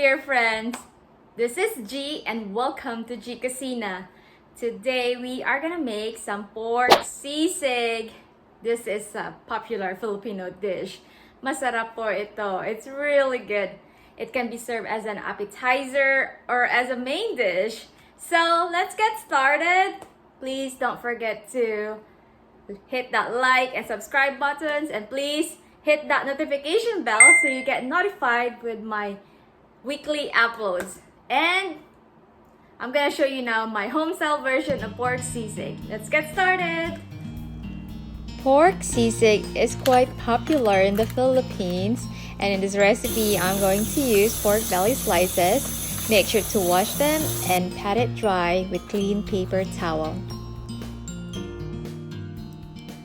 dear friends. This is Gie and welcome to Gie Cucina. Today we are gonna make some pork sisig. This is a popular Filipino dish. Masarap po ito. It's really good. It can be served as an appetizer or as a main dish. So let's get started. Please don't forget to hit that like and subscribe buttons, and please hit that notification bell so you get notified with my weekly uploads. And I'm gonna show you now my home style version of pork sisig. Let's get started. Pork sisig is quite popular in the Philippines, and in this recipe I'm going to use pork belly slices. Make sure to wash them and pat it dry with clean paper towel.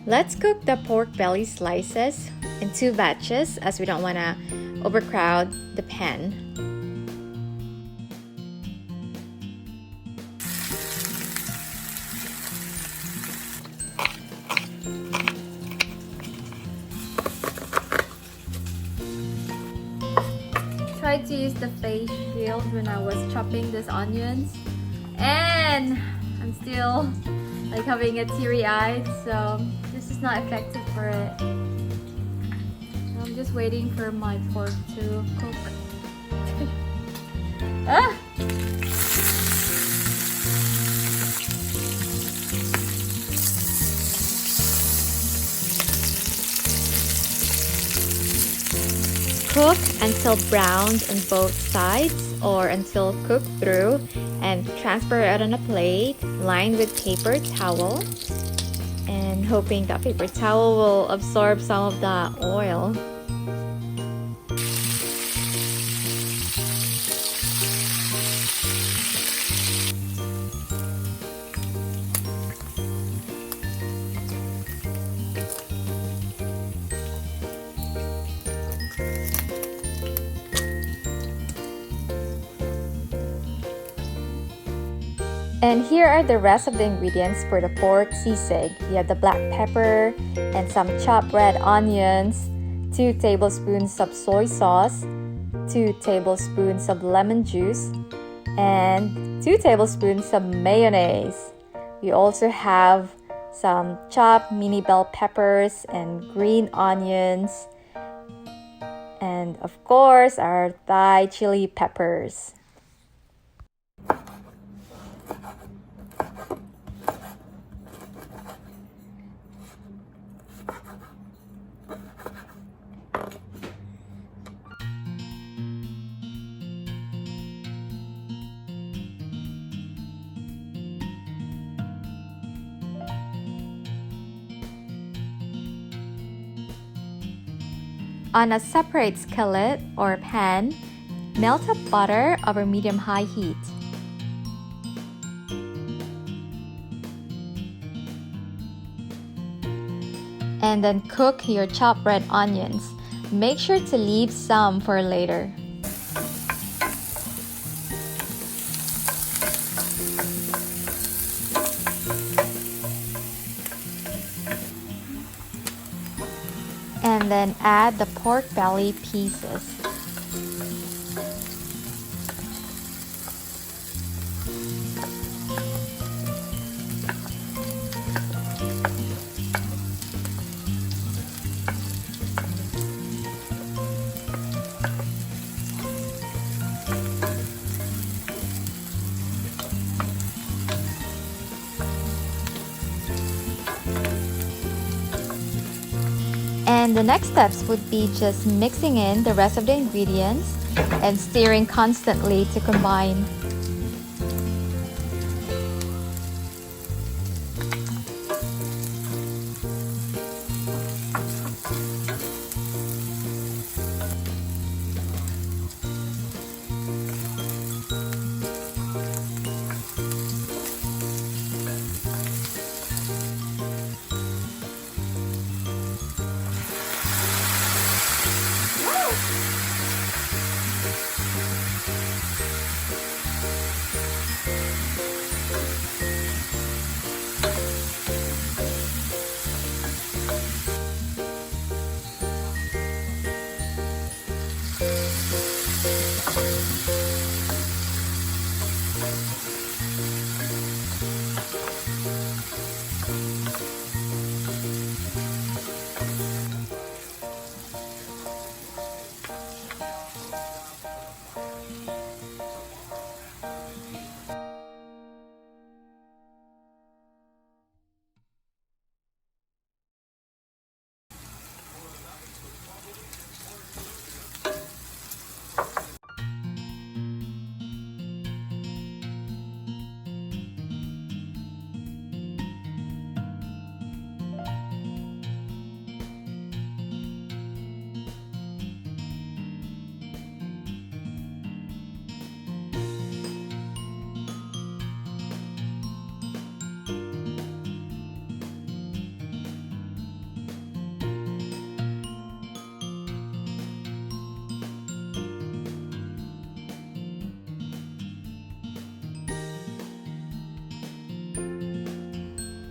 Let's cook the pork belly slices in 2 batches as we don't want to overcrowd the pan. Tried to use the face shield when I was chopping these onions, and I'm still like having a teary-eyed, so this is not effective for it. I'm just waiting for my pork to cook. Ah! Cook until browned on both sides or until cooked through, and transfer it on a plate lined with paper towel, and hoping that paper towel will absorb some of the oil. And here are the rest of the ingredients for the pork sisig. You have the black pepper and some chopped red onions, 2 tablespoons of soy sauce, 2 tablespoons of lemon juice, and 2 tablespoons of mayonnaise. We also have some chopped mini bell peppers and green onions, and of course our Thai chili peppers. On a separate skillet or pan, melt up butter over medium-high heat. And then cook your chopped red onions. Make sure to leave some for later. And then add the pork belly pieces. And the next steps would be just mixing in the rest of the ingredients and stirring constantly to combine.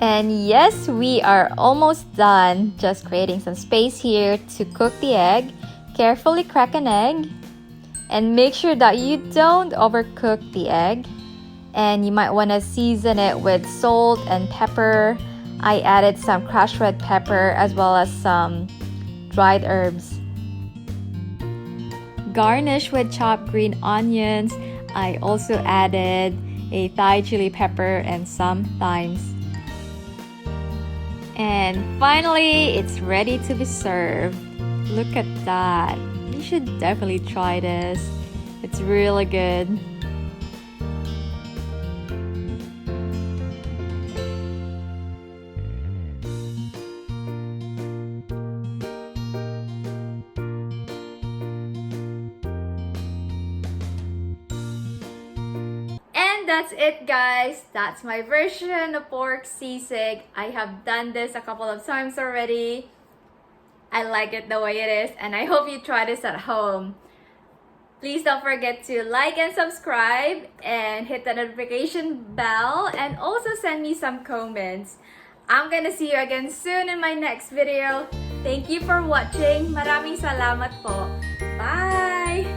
And yes, we are almost done. Just creating some space here to cook the egg. Carefully crack an egg. And make sure that you don't overcook the egg. And you might want to season it with salt and pepper. I added some crushed red pepper as well as some dried herbs. Garnish with chopped green onions. I also added a Thai chili pepper and some thymes. And finally, it's ready to be served. Look at that. You should definitely try this. It's really good. And that's it, guys. That's my version of pork sisig. I have done this a couple of times already. I like it the way it is, and I hope you try this at home. Please don't forget to like and subscribe and hit the notification bell, and also send me some comments. I'm gonna see you again soon in my next video. Thank you for watching. Maraming salamat po. Bye!